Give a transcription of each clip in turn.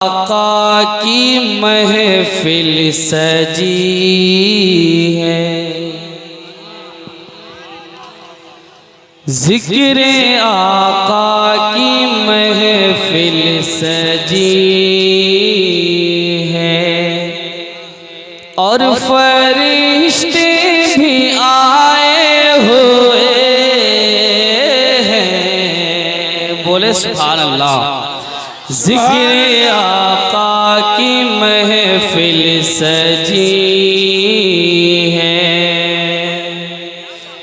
आका की महफिल सजी है, जिक्र आका की महफिल सजी है और फरिश्ते भी आए हुए हैं। बोले सुभान अल्लाह। जिक्र आका की महफिल सजी है।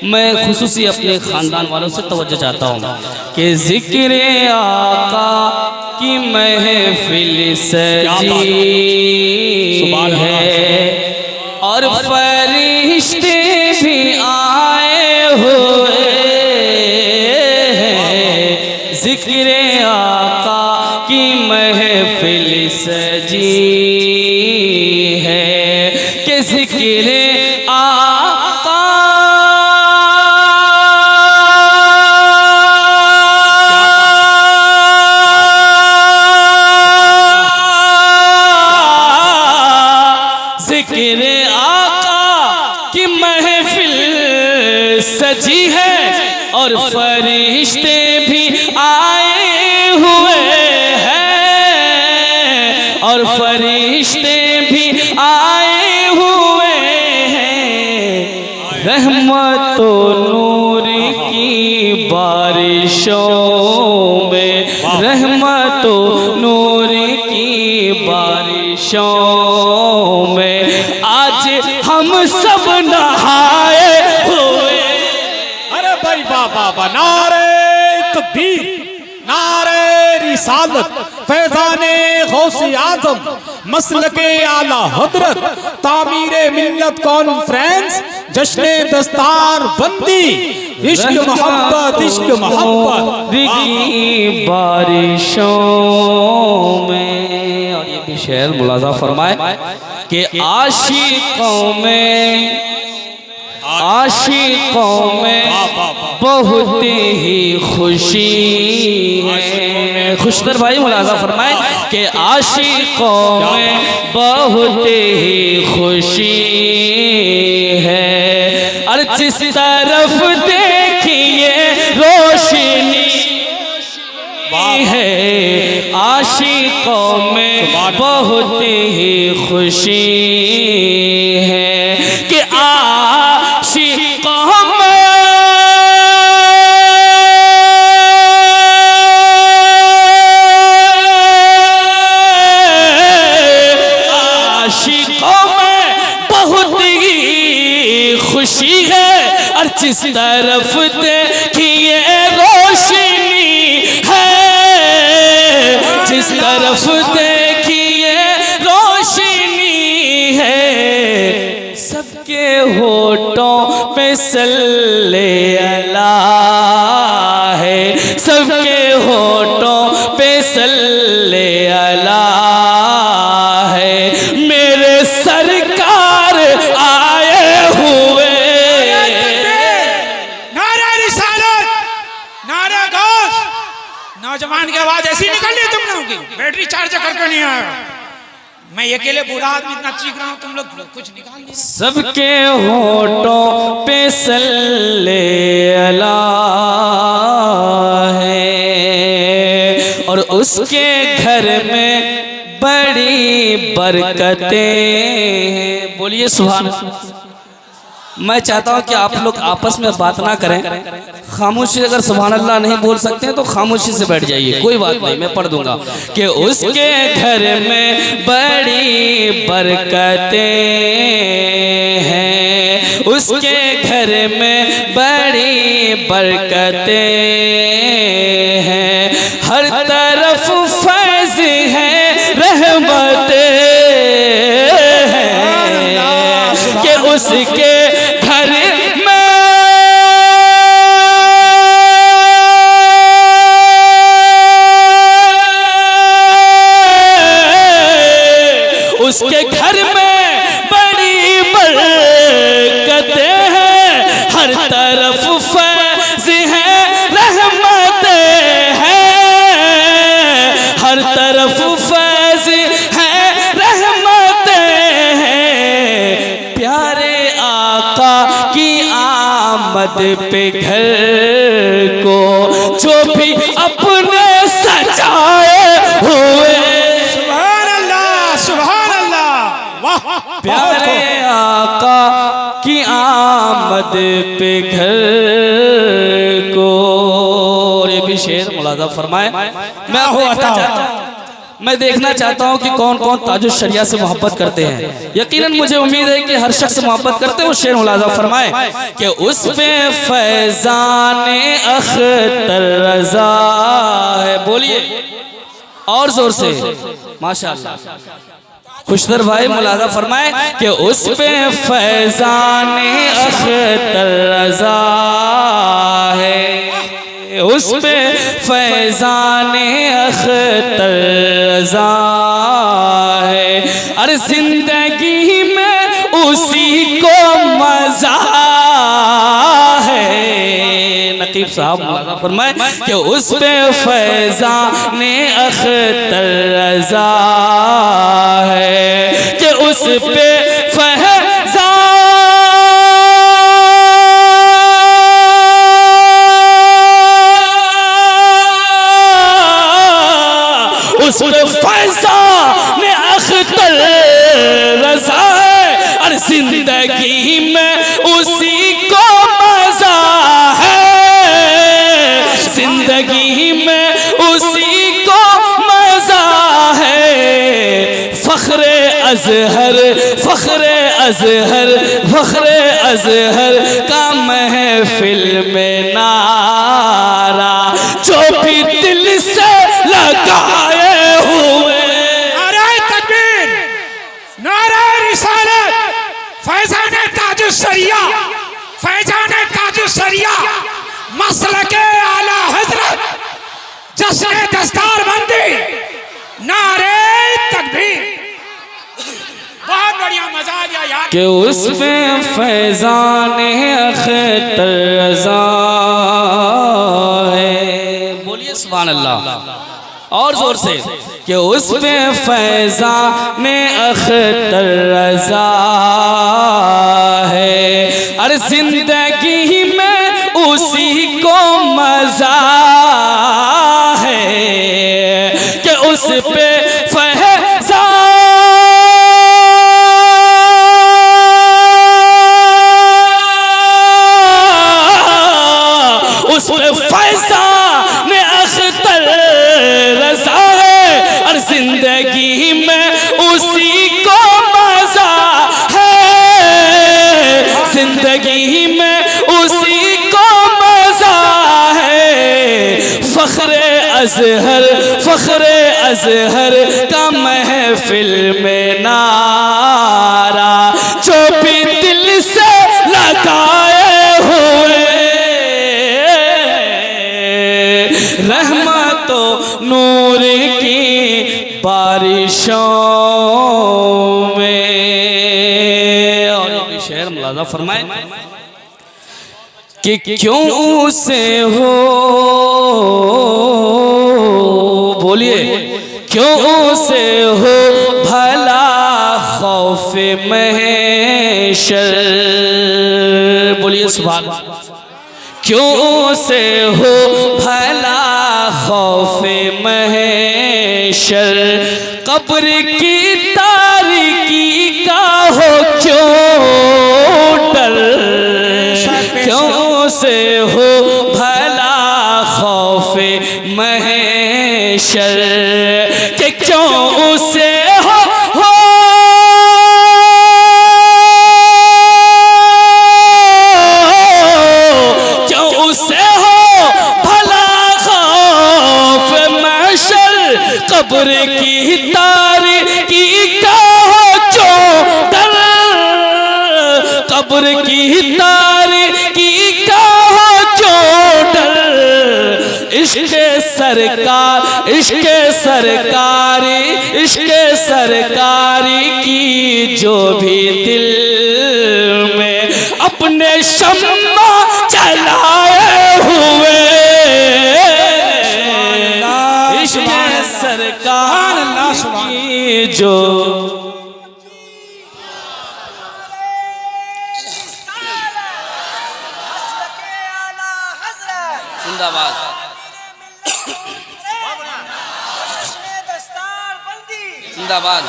मैं खुसूसी अपने ख़ानदान वालों से तवज्जो चाहता हूँ कि जिक्र आका की महफिल सजी है और फरिश्ते भी आए हुए हैं। जिक्र आका की महफिल सजी है कि जिक्र आका जिक्र आका की महफिल सजी है और फरिश्ते भी आए हुए और फरिश्ते भी आए हुए हैं। रहमत नूर की बारिशों में, रहमत नूर की बारिशों में आज हम सब नहाए हुए। अरे भाई बाबा, नारे तकबीर, नारे रिसालत, फैज़ाने गौसे आज़म, मसलके आला हज़रत, तामीरे मिल्लत कॉन्फ्रेंस, जश्ने दस्तार बंदी, इश्क मोहब्बत, इश्क मोहब्बत की बारिशों में। और ये भी शेर मुलाज़ा फरमाए कि आशिकों में बहुत ही खुशी है। खुशतर भाई मुलाज़ा फरमाए कि आशिकों में बहुत ही खुशी है और जिस तरफ देखिए रोशनी है। आशिकों में बहुत ही खुशी है कि आशिकों में बहुत ही खुशी है और जिस तरफ देखिए रोशनी है, जिस तरफ देखिए रोशनी है। सबके होठों पे सल्ले अला है, सबके होठों पे सल्ले अला है। मेरे सरकार आए हुए। नारा रिसालत, नारा गौस। नौजवान की आवाज ऐसी निकल रही है तुम लोगों की, बैटरी चार्ज करके नहीं आया। मैं अकेले बूढ़ा आदमी इतना चीख रहा हूँ, तुम लोग कुछ निकाल लीजिए। सबके होठों पे सल्ले अला है और उसके घर में बड़ी बरकतें हैं। बोलिए सुभान अल्लाह। मैं चाहता हूं कि आप लोग आपस में बात ना करें, खामोशी। अगर सुभान अल्लाह नहीं बोल सकते हैं तो खामोशी से बैठ जाइए, कोई बात नहीं, मैं पढ़ दूंगा कि उसके घर में बड़ी बरकतें हैं, उसके घर में बड़ी बरकतें हैं। हर तरफ फैज़ है, रहमतें हैं कि उसके घर में उसके घर में बड़ी बरकतें हैं। हर तरफ फैज़ है, रहमतें हैं। हर तरफ फैज़ पे घर को जो भी अपने सजाए हुए। सुभान अल्लाह, सुभान अल्लाह, वाह। प्यारे आका की आमद पे घर को। और ये भी शेर मुलाजा फरमाए। मैं देखना चाहता हूँ कि कौन कौन ताजुश शरिया से मोहब्बत करते हैं। यकीनन मुझे उम्मीद है कि हर शख्स मोहब्बत करते हैं। वो शेर मुलाजा फरमाए कि उस पे फैजाने अख्तर रज़ा है। बोलिए और जोर से माशाअल्लाह। खुशदर भाई मुलाजा फरमाए कि उस पे फैजाने अख्तर रज़ा है, उस पे फैजाने अख्तर रज़ा है। अरे जिंदगी में उसी को मजा है। नकीब साहब मुलाजा फरमाए कि उस पे फैजाने अख्तर रज़ा है, कि उस पे उस पे फैज़ाने अख्तर रज़ा है। और जिंदगी में उसी को मजा है, जिंदगी में उसी को मजा है। फख्रे अज़हर, फख्रे अज़हर, फख्रे अज़हर का महफिल में नारा जो भी दिल से लगाए हुए। नारे तकबीर, नारे रिसालत, फैज़ाने ताजुश शरिया, फैज़ाने ताजुश शरिया, मसलके आला हज़रत, जश्न दस्तारबंदी, नारे तकबीर। बहुत बढ़िया मजा आ गया यार। कि उसमें फैज़ाने अख्तर रज़ा है। बोलिए सुभान अल्लाह और जोर से कि उसमें फैज़ाने अख्तर रज़ा है। अरे जिंदगी में उसी को मजा है, कि उस पे फैज़ाने अख्तर रज़ा है। और जिंदगी में उसी को मजा है, जिंदगी में उसी को मजा है। फख्रे अज़हर, फख्रे अज़हर का महफिल में नारा जो भी दिल से लगाए हुए। रहमतो नूर की बारिशों में। और ये शेर मुलाजा फरमाए कि क्यों से हो, बोलिए क्यों से हो भला खौफे महशर। बोलिए सुभान अल्लाह। क्यों से हो भला खौफे महशर, कब्र की तारीकी का हो क्यों डर। क्यों से हो भला खौफे महशर, कि क्यों उसे हो कब्र की तारीकी का हो क्यों डर। कब्र की तारीकी का हो क्यों डर। इश्क़ सरकार, इश्क़ सरकारी, इश्क़ सरकारी की जो भी दिल में अपने शम्मा जलाए हुए। सरकार की जो जिंदाबाद।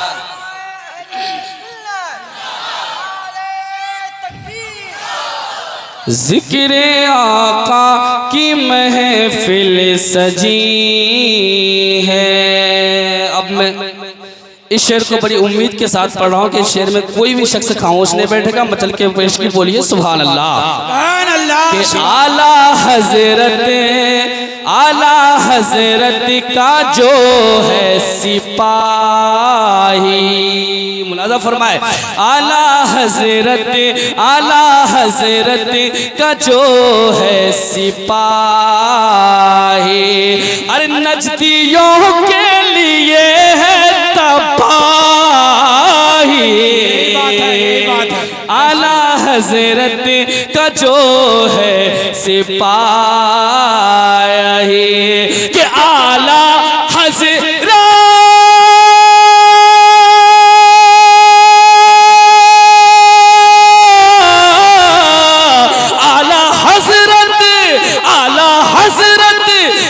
जिक्र आका की महफिल सजी है। अब मैं इस शेर को बड़ी उम्मीद के साथ पढ़ रहा हूँ कि इस शेर में कोई भी शख्स खामोश नहीं बैठेगा। मचल के पेश की बोलिए सुभान अल्लाह। सुभान अल्लाह। कि आला हजरत का जो है सिपाही, मुलाजा फरमाए, आला हजरत का जो है सिपाही, अरे नजदियों के लिए है तबाही। आला हजरत का जो है सिपाही, कि आला हजरत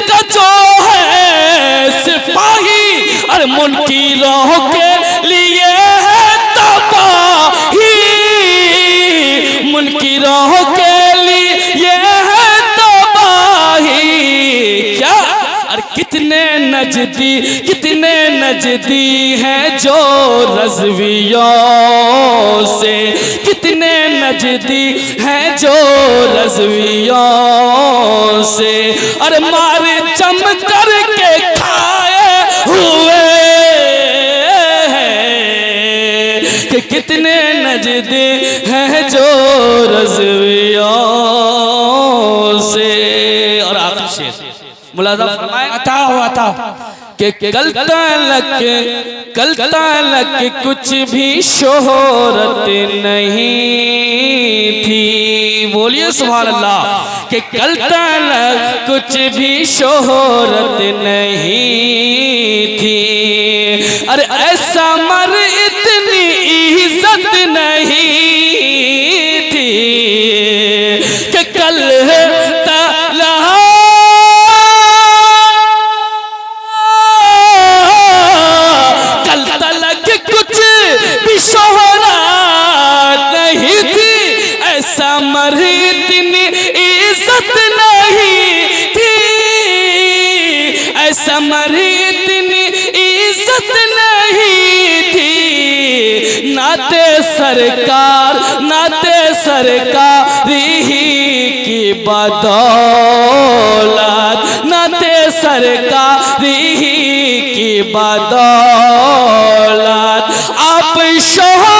का जो है सिपाही, अरे मुनकिरों के लिए है तबाही, मुनकिरों के लिए है तबाही। क्या अरे कितने नजदी हैं जो रज़वियों से, कितने नजदी हैं जो रज़वियों से, अरे मार चम करके खाए हुए हैं, कि कितने नजदी हैं जो रज़वियों से। और आखिरी शेर मुलाज़ा फरमाए, अता कि कल तलक कुछ भी शोहरत नहीं थी। बोलिए सुभान अल्लाह। कि कल तलक कुछ भी शोहरत नहीं थी, अरे ऐसा मर इतनी इज्जत नहीं थी, कि कल शोहरत नहीं थी, ऐसा मर इतनी इज्जत नहीं थी, ऐसा मर इतनी इज्जत नहीं थी। नाते सरकारी की बदौलत, नाते सरकारी की बदौलत आप शोहरत